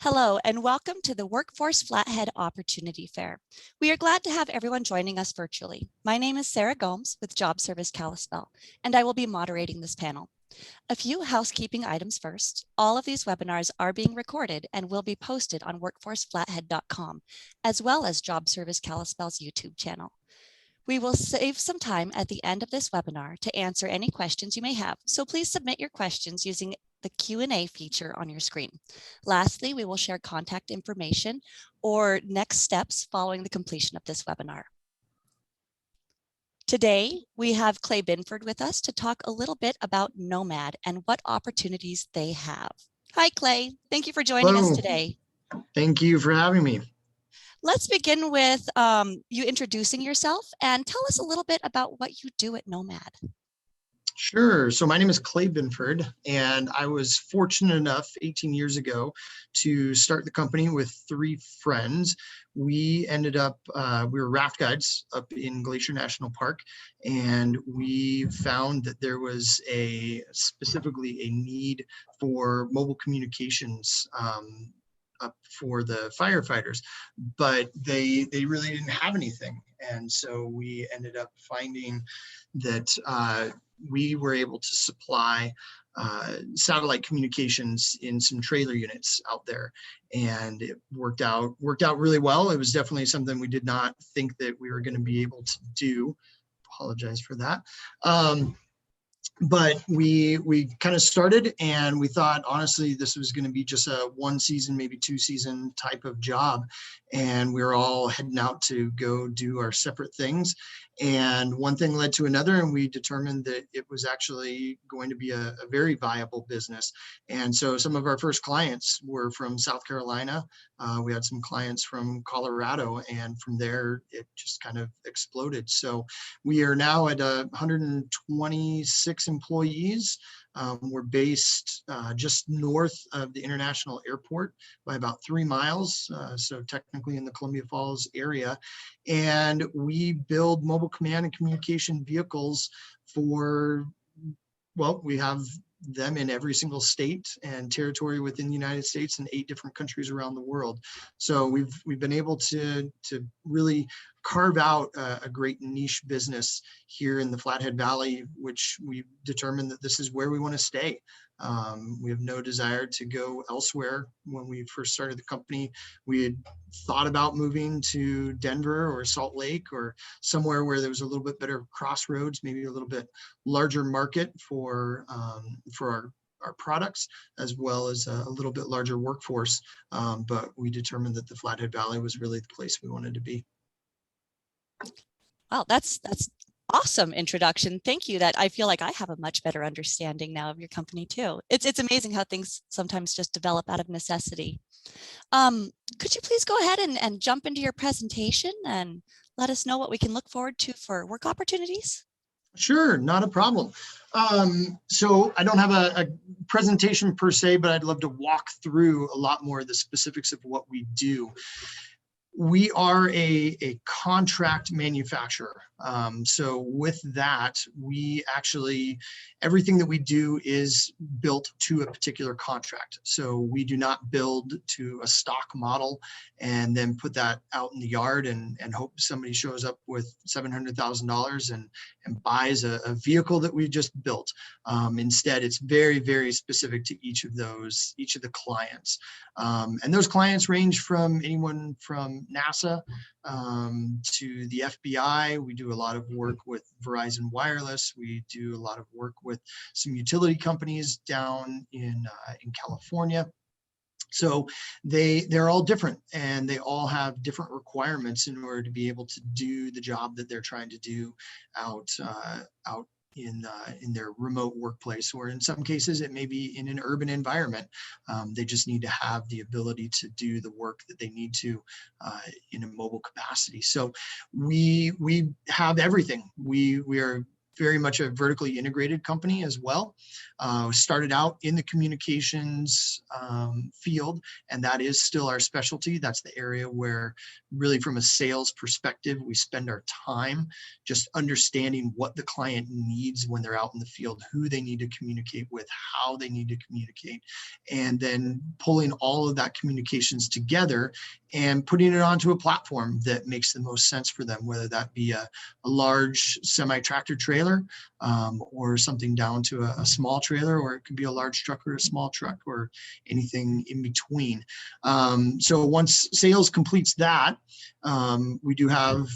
Hello and welcome to the Workforce Flathead Opportunity Fair. We are glad to have everyone joining us virtually. My name is Sarah Gomes with Job Service Kalispell, and I will be moderating this panel. A few housekeeping items first. All of these webinars are being recorded and will be posted on workforceflathead.com, as well as Job Service Kalispell's YouTube channel. We will save some time at the end of this webinar to answer any questions you may have, so please submit your questions using the Q&A feature on your screen. Lastly, we will share contact information or next steps following the completion of this webinar. Today, we have Clay Binford with us to talk a little bit about Nomad and what opportunities they have. Hi, Clay. Thank you for joining us today. Thank you for having me. Let's begin with you introducing yourself and tell us a little bit about what you do at Nomad. Sure. So my name is Clay Binford, and I was fortunate enough 18 years ago to start the company with 3 friends. We ended up, we were raft guides up in Glacier National Park, and we found that there was specifically a need for mobile communications up for the firefighters, but they really didn't have anything. And so we ended up finding that we were able to supply satellite communications in some trailer units out there, and it worked out really well. It was definitely something we did not think that we were going to be able to do. Apologize for that. But we kind of started, and we thought, honestly, this was going to be just a 1 season, maybe 2 season type of job. And we were all heading out to go do our separate things. And one thing led to another, and we determined that it was actually going to be a very viable business. And so some of our first clients were from South Carolina. We had some clients from Colorado, and from there, it just kind of exploded. So we are now at 126 employees. We're based just north of the International Airport by about 3 miles, so technically in the Columbia Falls area. And we build mobile command and communication vehicles for, well, we have them in every single state and territory within the United States and 8 different countries around the world. So we've been able to really carve out a great niche business here in the Flathead Valley, which we determined that this is where we want to stay. We have no desire to go elsewhere. When we first started the company, we had thought about moving to Denver or Salt Lake or somewhere where there was a little bit better crossroads, maybe a little bit larger market for our products, as well as a little bit larger workforce. But we determined that the Flathead Valley was really the place we wanted to be. Wow, that's awesome introduction. Thank you. That I feel like I have a much better understanding now of your company too. It's amazing how things sometimes just develop out of necessity. Could you please go ahead and jump into your presentation and let us know what we can look forward to for work opportunities? Sure, not a problem. So I don't have a presentation per se, but I'd love to walk through a lot more of the specifics of what we do. We are a contract manufacturer. So with that, we actually, everything that we do is built to a particular contract. So we do not build to a stock model and then put that out in the yard and hope somebody shows up with $700,000 and buys a vehicle that we just built. Instead, it's very, very specific to each of the clients. And those clients range from anyone from NASA to the FBI. We do a lot of work with Verizon Wireless. We do a lot of work with some utility companies down in California. So they're all different, and they all have different requirements in order to be able to do the job that they're trying to do out in their remote workplace, or in some cases it may be in an urban environment. They just need to have the ability to do the work that they need to in a mobile capacity. So we have everything. We are very much a vertically integrated company as well. Started out in the communications field, and that is still our specialty. That's the area where really from a sales perspective, we spend our time just understanding what the client needs when they're out in the field, who they need to communicate with, how they need to communicate, and then pulling all of that communications together and putting it onto a platform that makes the most sense for them, whether that be a large semi-tractor trailer or something down to a small trailer, or it could be a large truck or a small truck or anything in between. So once sales completes that, we do have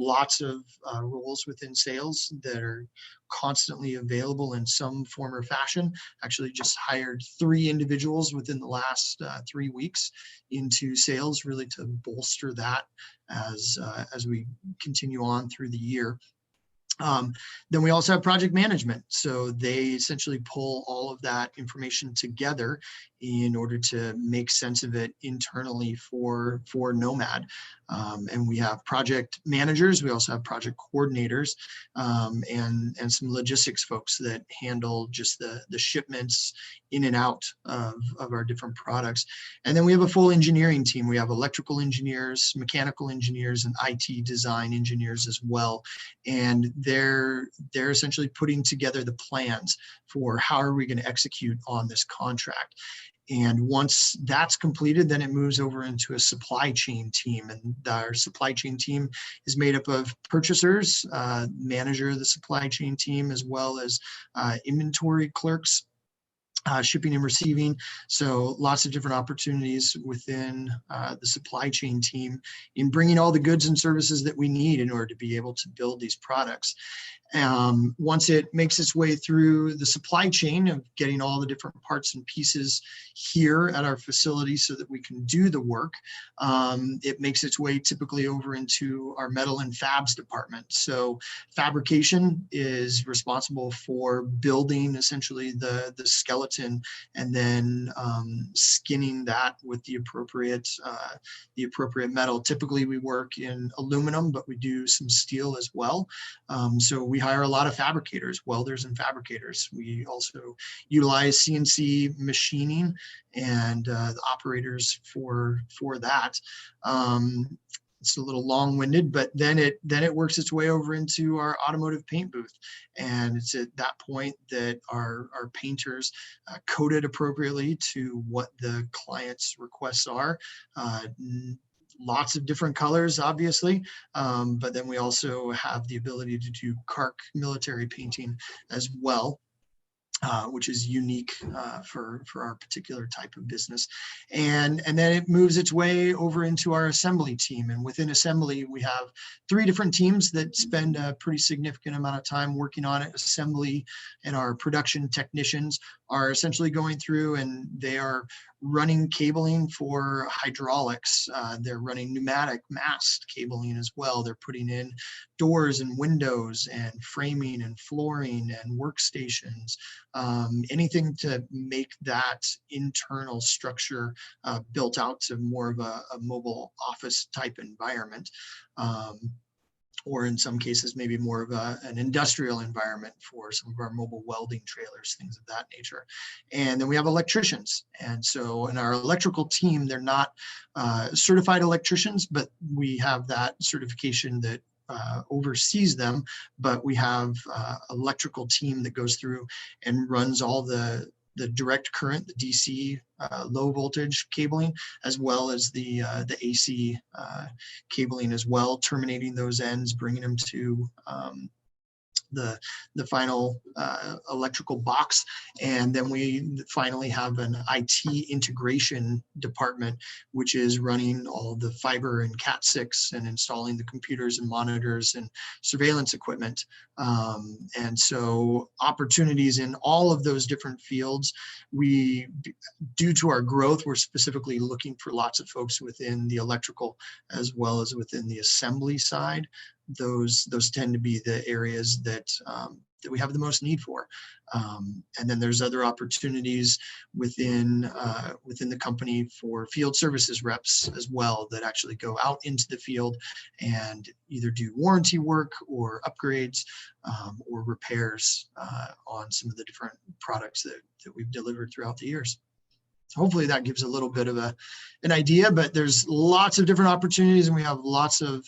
lots of roles within sales that are constantly available in some form or fashion. Actually just hired 3 individuals within the last 3 weeks into sales, really to bolster that as we continue on through the year. Then we also have project management. So they essentially pull all of that information together in order to make sense of it internally for Nomad. And we have project managers. We also have project coordinators and some logistics folks that handle just the shipments in and out of our different products. And then we have a full engineering team. We have electrical engineers, mechanical engineers, and IT design engineers as well. And they're essentially putting together the plans for how are we going to execute on this contract. And once that's completed, then it moves over into a supply chain team. And our supply chain team is made up of purchasers, manager of the supply chain team, as well as inventory clerks, shipping and receiving. So lots of different opportunities within the supply chain team in bringing all the goods and services that we need in order to be able to build these products. Once it makes its way through the supply chain of getting all the different parts and pieces here at our facility so that we can do the work, it makes its way typically over into our metal and fabs department. So fabrication is responsible for building essentially the skeleton and then skinning that with the appropriate metal. Typically we work in aluminum, but we do some steel as well. So we hire a lot of fabricators, welders and fabricators. We also utilize CNC machining and the operators for that. It's a little long-winded, but then it works its way over into our automotive paint booth. And it's at that point that our painters code it appropriately to what the client's requests are. Lots of different colors, obviously, but then we also have the ability to do CARC military painting as well, which is unique for our particular type of business. And then it moves its way over into our assembly team. And within assembly, we have 3 different teams that spend a pretty significant amount of time working on it. Assembly and our production technicians are essentially going through and they are running cabling for hydraulics. They're running pneumatic mast cabling as well. They're putting in doors and windows and framing and flooring and workstations, anything to make that internal structure built out to more of a mobile office type environment. Or in some cases, maybe more of an industrial environment for some of our mobile welding trailers, things of that nature. And then we have electricians. And so in our electrical team, they're not certified electricians, but we have that certification that oversees them. But we have electrical team that goes through and runs all the direct current, the DC low voltage cabling, as well as the AC cabling as well, terminating those ends, bringing them to the final electrical box. And then we finally have an IT integration department, which is running all the fiber and Cat6 and installing the computers and monitors and surveillance equipment. And so opportunities in all of those different fields. Due to our growth, we're specifically looking for lots of folks within the electrical as well as within the assembly side. Those tend to be the areas that we have the most need for. And then there's other opportunities within the company for field services reps as well that actually go out into the field and either do warranty work or upgrades or repairs on some of the different products that we've delivered throughout the years. Hopefully that gives a little bit of an idea, but there's lots of different opportunities, and we have lots of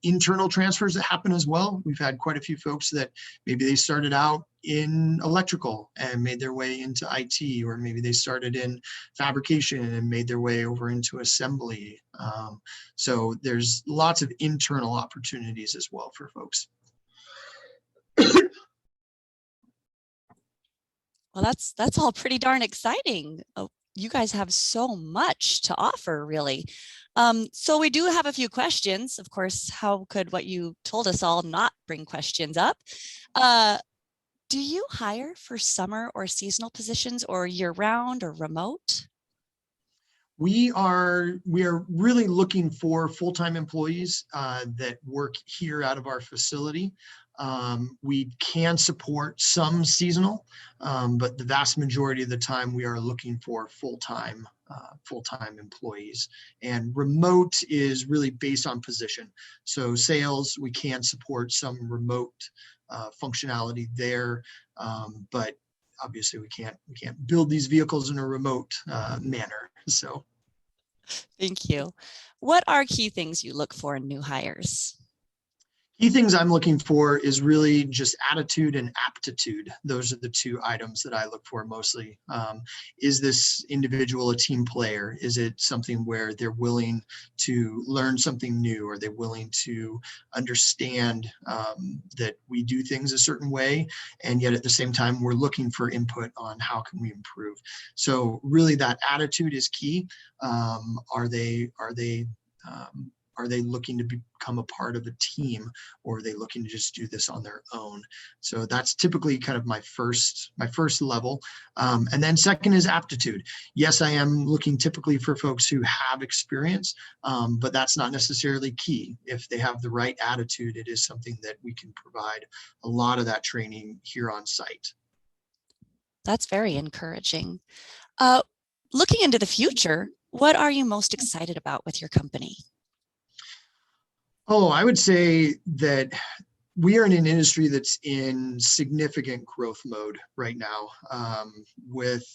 internal transfers that happen as well. We've had quite a few folks that maybe they started out in electrical and made their way into IT, or maybe they started in fabrication and made their way over into assembly. So there's lots of internal opportunities as well for folks. Well, that's all pretty darn exciting. Oh, you guys have so much to offer, really. So we do have a few questions. Of course, how could what you told us all not bring questions up? Do you hire for summer or seasonal positions, or year-round or remote? We are really looking for full-time employees that work here out of our facility. We can support some seasonal, but the vast majority of the time we are looking for full-time employees. And remote is really based on position. So sales, we can support some remote functionality there, but obviously we can't build these vehicles in a remote manner. So Thank you. What are key things you look for in new hires? Key things I'm looking for is really just attitude and aptitude. Those are the two items that I look for mostly. Is this individual a team player? Is it something where they're willing to learn something new? Are they willing to understand that we do things a certain way, and yet at the same time we're looking for input on how can we improve? So really that attitude is key. Are they looking to become a part of a team, or are they looking to just do this on their own? So that's typically kind of my first level. And then second is aptitude. Yes, I am looking typically for folks who have experience, but that's not necessarily key. If they have the right attitude, it is something that we can provide a lot of that training here on site. That's very encouraging. Looking into the future, what are you most excited about with your company? Oh, I would say that we are in an industry that's in significant growth mode right now, with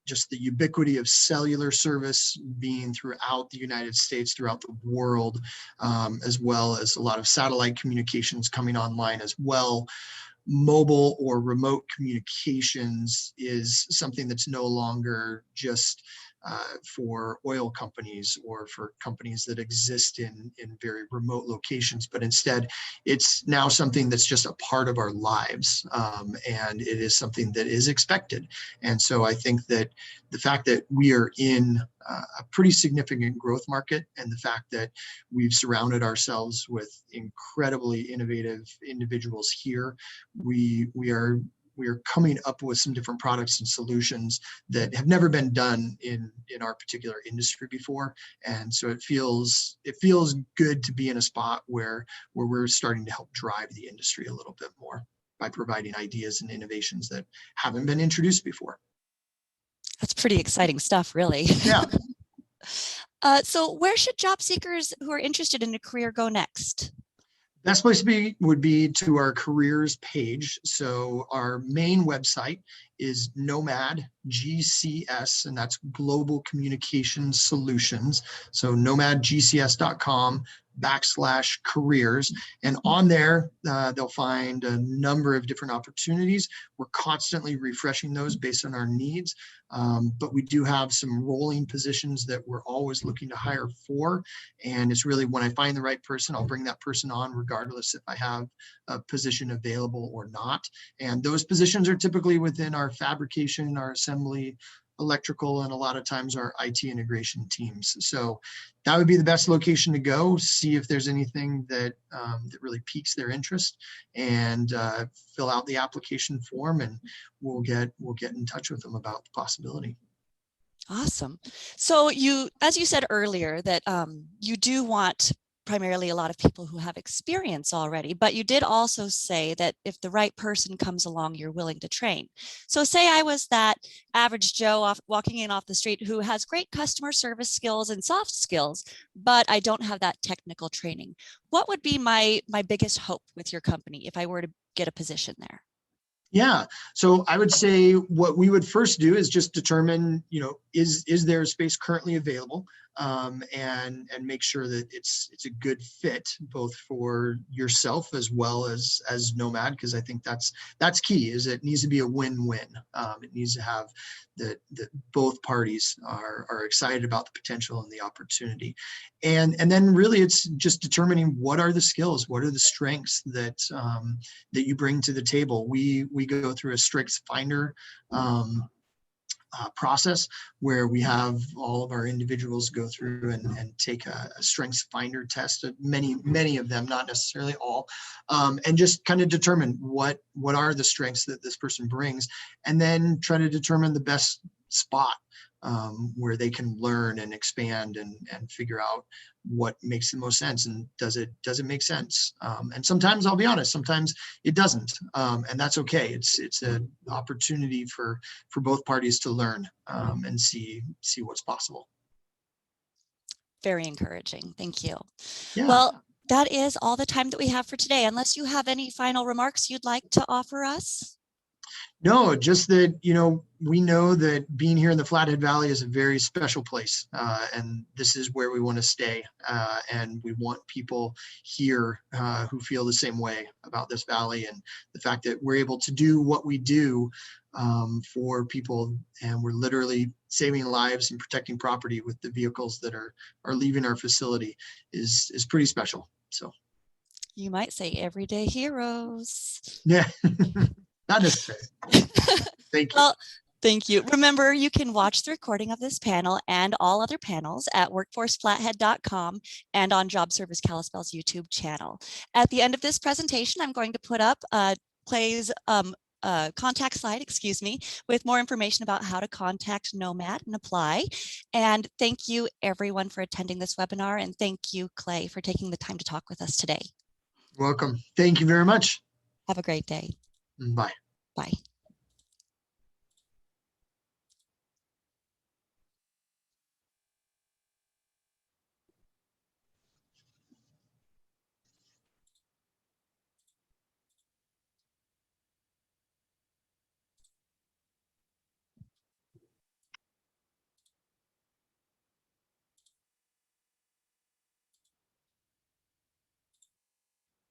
just the ubiquity of cellular service being throughout the United States, throughout the world, as well as a lot of satellite communications coming online as well. Mobile or remote communications is something that's no longer just for oil companies or for companies that exist in very remote locations, but instead it's now something that's just a part of our lives, and it is something that is expected. And so I think that the fact that we are in a pretty significant growth market, and the fact that we've surrounded ourselves with incredibly innovative individuals here, we are coming up with some different products and solutions that have never been done in our particular industry before. And so it feels good to be in a spot where we're starting to help drive the industry a little bit more by providing ideas and innovations that haven't been introduced before. That's pretty exciting stuff, really. Yeah. So where should job seekers who are interested in a career go next? Best place to be would be to our careers page. So our main website is Nomad GCS, and that's Global Communication Solutions. So nomadgcs.com/careers. And on there, they'll find a number of different opportunities. We're constantly refreshing those based on our needs. But we do have some rolling positions that we're always looking to hire for. And it's really when I find the right person, I'll bring that person on regardless if I have a position available or not. And those positions are typically within our fabrication, our assembly, electrical, and a lot of times our IT integration teams. So that would be the best location to go, see if there's anything that really piques their interest, and fill out the application form, and we'll get in touch with them about the possibility. Awesome. So as you said earlier, that you do want primarily a lot of people who have experience already, but you did also say that if the right person comes along, you're willing to train. So say I was that average Joe walking in off the street who has great customer service skills and soft skills, but I don't have that technical training. What would be my biggest hope with your company if I were to get a position there? Yeah. So I would say what we would first do is just determine, is there a space currently available? And make sure that it's a good fit both for yourself as well as Nomad, because I think that's key. Is it needs to be a win-win. It needs to have that both parties are excited about the potential and the opportunity, and then really it's just determining what are the skills, what are the strengths that that you bring to the table. We go through a strengths finder process where we have all of our individuals go through and take a strengths finder test, many of them, not necessarily all, and just kind of determine what are the strengths that this person brings, and then try to determine the best spot where they can learn and expand and figure out what makes the most sense, and does it make sense. And sometimes, I'll be honest, sometimes it doesn't, and that's okay. It's an opportunity for both parties to learn and see what's possible. Very encouraging. Thank you. Yeah. Well, that is all the time that we have for today, unless you have any final remarks you'd like to offer us. No, just that, we know that being here in the Flathead Valley is a very special place, and this is where we want to stay. And we want people here who feel the same way about this valley, and the fact that we're able to do what we do for people, and we're literally saving lives and protecting property with the vehicles that are leaving our facility is pretty special. So You might say everyday heroes. yeah. Not necessarily. Thank you. Well, thank you. Remember, you can watch the recording of this panel and all other panels at workforceflathead.com and on Job Service Kalispell's YouTube channel. At the end of this presentation, I'm going to put up Clay's contact slide, with more information about how to contact Nomad and apply. And thank you everyone for attending this webinar. And thank you, Clay, for taking the time to talk with us today. Welcome. Thank you very much. Have a great day. Bye. Bye.